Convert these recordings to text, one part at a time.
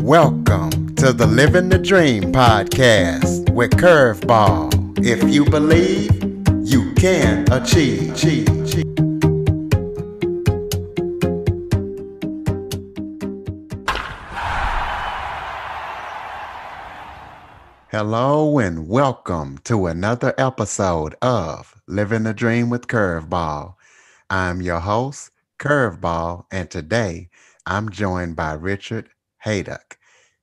Welcome to the Living the Dream podcast with Curveball. If you believe, you can achieve. Hello and welcome to another episode of Living the Dream with Curveball. I'm your host, Curveball, and today I'm joined by Richard Haydock.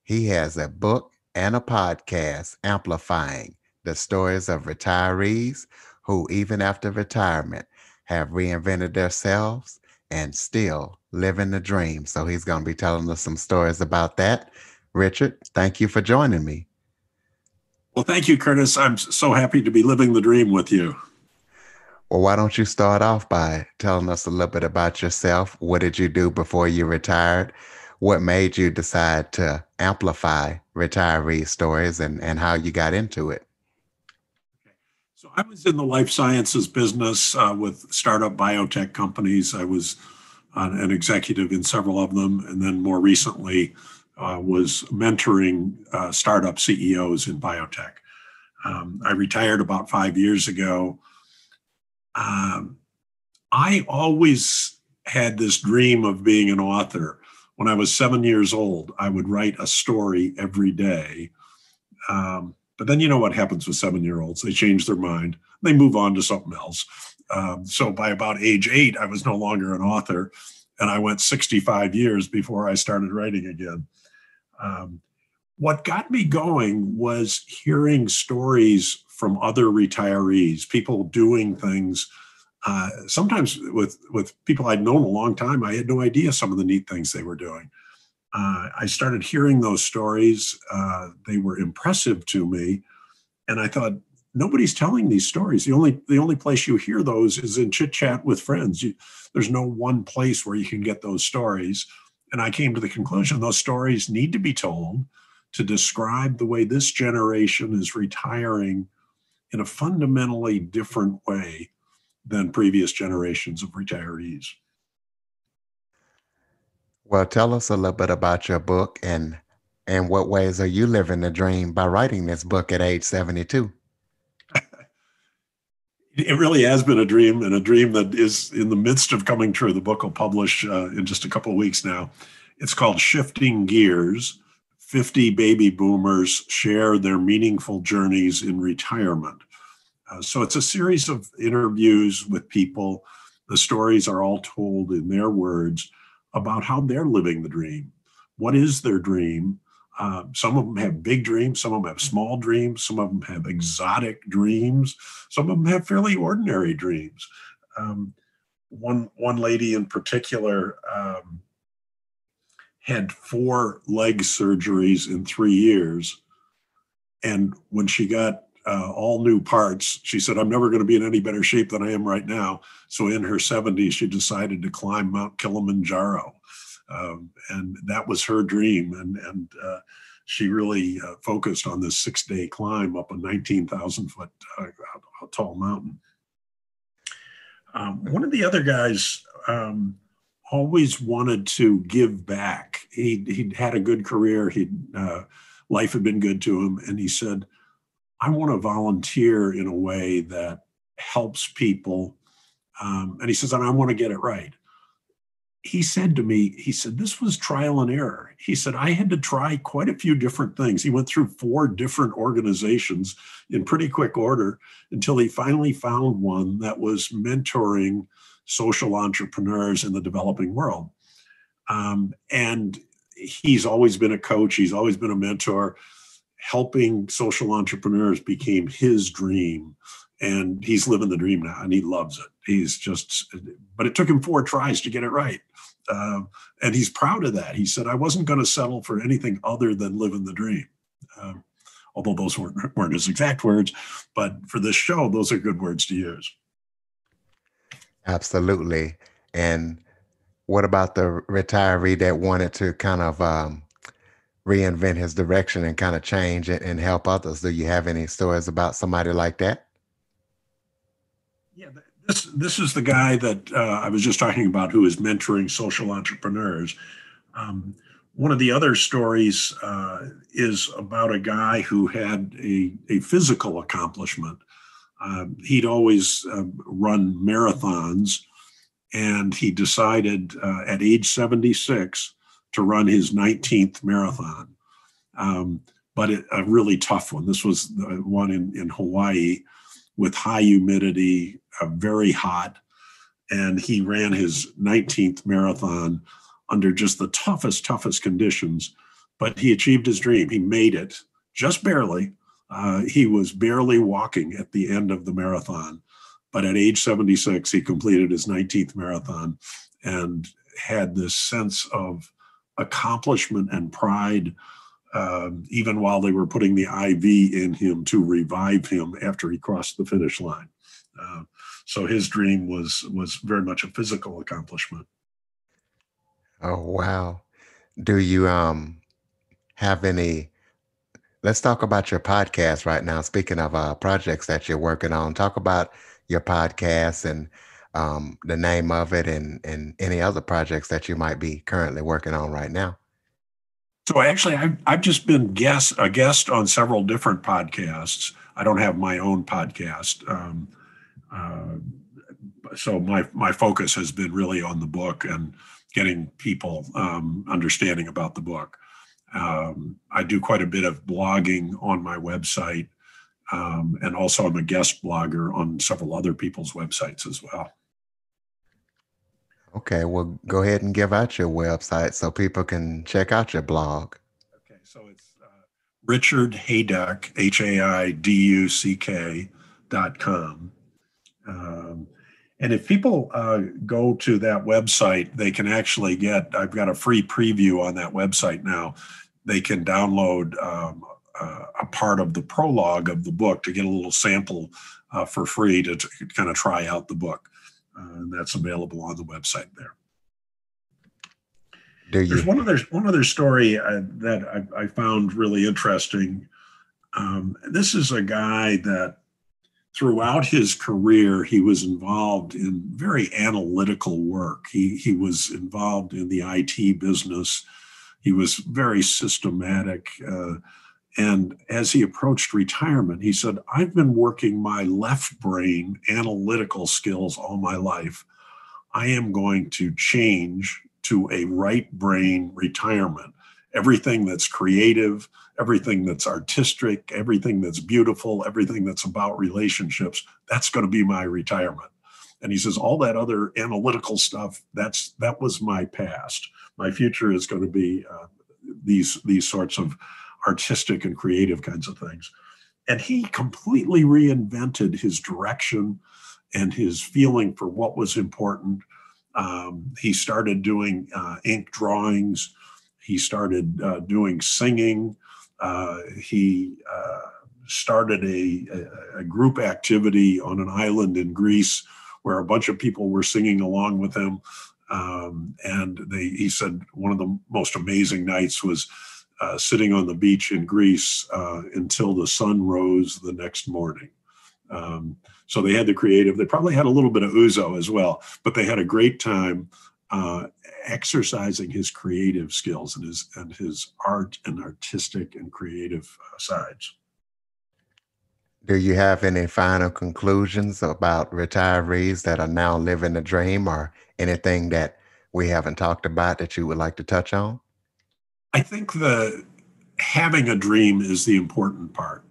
He has a book and a podcast amplifying the stories of retirees who, even after retirement, have reinvented themselves and still living the dream. So he's going to be telling us some stories about that. Richard, thank you for joining me. Well, thank you, Curtis. I'm so happy to be living the dream with you. Well, why don't you start off by telling us a little bit about yourself? What did you do before you retired? What made you decide to amplify retiree stories and how you got into it? So I was in the life sciences business with startup biotech companies. I was an executive in several of them, and then more recently was mentoring startup CEOs in biotech. I retired about 5 years ago. I always had this dream of being an author. When I was 7 years old, I would write a story every day. But then you know what happens with 7-year-olds. They change their mind. They move on to something else. So by about age 8, I was no longer an author. And I went 65 years before I started writing again. What got me going was hearing stories from other retirees, people doing things. Sometimes with people I'd known a long time, I had no idea some of the neat things they were doing. I started hearing those stories. They were impressive to me. And I thought, nobody's telling these stories. The only place you hear those is in chit chat with friends. There's no one place where you can get those stories. And I came to the conclusion those stories need to be told to describe the way this generation is retiring in a fundamentally different way than previous generations of retirees. Well, tell us a little bit about your book and what ways are you living the dream by writing this book at age 72? It really has been a dream, and a dream that is in the midst of coming true. The book will publish in just a couple of weeks now. It's called Shifting Gears. 50 baby boomers share their meaningful journeys in retirement. So it's a series of interviews with people. The stories are all told in their words about how they're living the dream. What is their dream? Some of them have big dreams. Some of them have small dreams. Some of them have exotic dreams. Some of them have fairly ordinary dreams. One lady in particular had 4 leg surgeries in 3 years. And when she got all new parts, she said, I'm never going to be in any better shape than I am right now. So in her 70s, she decided to climb Mount Kilimanjaro. And that was her dream. And she really focused on this 6-day climb up a 19,000 foot tall mountain. One of the other guys always wanted to give back. He'd had a good career. Life had been good to him. And he said, I want to volunteer in a way that helps people. And he says, and I want to get it right. He said to me, this was trial and error. He said, I had to try quite a few different things. He went through 4 different organizations in pretty quick order until he finally found one that was mentoring social entrepreneurs in the developing world. And he's always been a coach. He's always been a mentor. Helping social entrepreneurs became his dream. And he's living the dream now, and he loves it. But it took him 4 tries to get it right. And he's proud of that. He said, I wasn't going to settle for anything other than living the dream. Although those weren't his exact words, but for this show, those are good words to use. Absolutely. And what about the retiree that wanted to kind of reinvent his direction and kind of change it and help others? Do you have any stories about somebody like that? Yeah, this is the guy that I was just talking about who is mentoring social entrepreneurs. One of the other stories is about a guy who had a physical accomplishment. He'd always run marathons, and he decided at age 76 to run his 19th marathon. Um, but a really tough one. This was the one in Hawaii with high humidity, very hot, and he ran his 19th marathon under just the toughest conditions. But he achieved his dream. He made it just barely. He was barely walking at the end of the marathon. But at age 76, he completed his 19th marathon and had this sense of accomplishment and pride, even while they were putting the IV in him to revive him after he crossed the finish line. Uh, so his dream was very much a physical accomplishment. Oh, wow. Do you have any let's talk about your podcast right now. Speaking of projects that you're working on, talk about your podcast and the name of it and any other projects that you might be currently working on right now. So actually, I've just been a guest on several different podcasts. I don't have my own podcast, uh, so my focus has been really on the book and getting people understanding about the book. I do quite a bit of blogging on my website, and also I'm a guest blogger on several other people's websites as well. Okay, well, go ahead and give out your website so people can check out your blog. Okay, so it's Richard Hayduck, HAIDUCK.com. Um, and if people go to that website, they can actually I've got a free preview on that website now. They can download a part of the prologue of the book to get a little sample for free to kind of try out the book. And that's available on the website there. Do There's you? one other story that I found really interesting. This is a guy that throughout his career, he was involved in very analytical work. He was involved in the IT business. He was very systematic. And as he approached retirement, he said, I've been working my left brain analytical skills all my life. I am going to change to a right brain retirement. Everything that's creative, everything that's artistic, everything that's beautiful, everything that's about relationships, that's going to be my retirement. And he says, all that other analytical stuff, that was my past. My future is going to be these sorts of artistic and creative kinds of things. And he completely reinvented his direction and his feeling for what was important. He started doing ink drawings. He started doing singing. He started a group activity on an island in Greece where a bunch of people were singing along with him. And he said one of the most amazing nights was sitting on the beach in Greece until the sun rose the next morning. So they had the creative. They probably had a little bit of ouzo as well, but they had a great time exercising his creative skills and his art and artistic and creative sides. Do you have any final conclusions about retirees that are now living the dream or anything that we haven't talked about that you would like to touch on? I think the having a dream is the important part.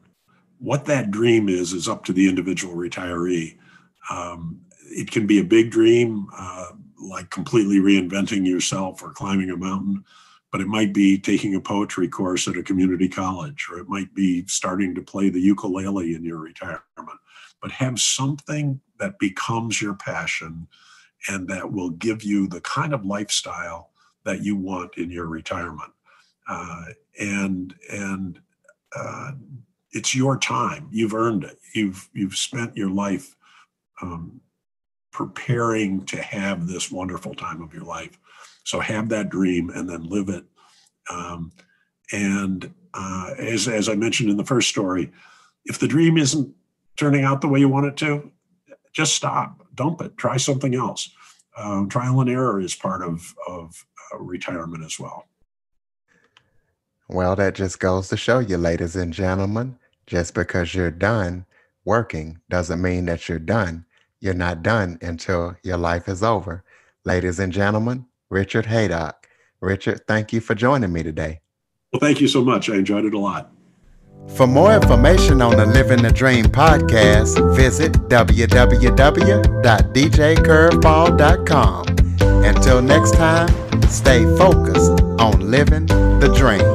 What that dream is up to the individual retiree. It can be a big dream, like completely reinventing yourself or climbing a mountain, but it might be taking a poetry course at a community college, or it might be starting to play the ukulele in your retirement. But have something that becomes your passion and that will give you the kind of lifestyle that you want in your retirement. Uh, and uh, it's your time. You've earned it. You've spent your life um, preparing to have this wonderful time of your life. So have that dream and then live it. Um, and as I mentioned in the first story, if the dream isn't turning out the way you want it to, just stop, dump it, try something else. Trial and error is part of retirement as well. Well, that just goes to show you, ladies and gentlemen, just because you're done working doesn't mean that you're done. You're not done until your life is over. Ladies and gentlemen, Richard Haydock. Richard, thank you for joining me today. Well, thank you so much. I enjoyed it a lot. For more information on the Living the Dream podcast, visit www.djcurveball.com. Until next time, stay focused on living the dream.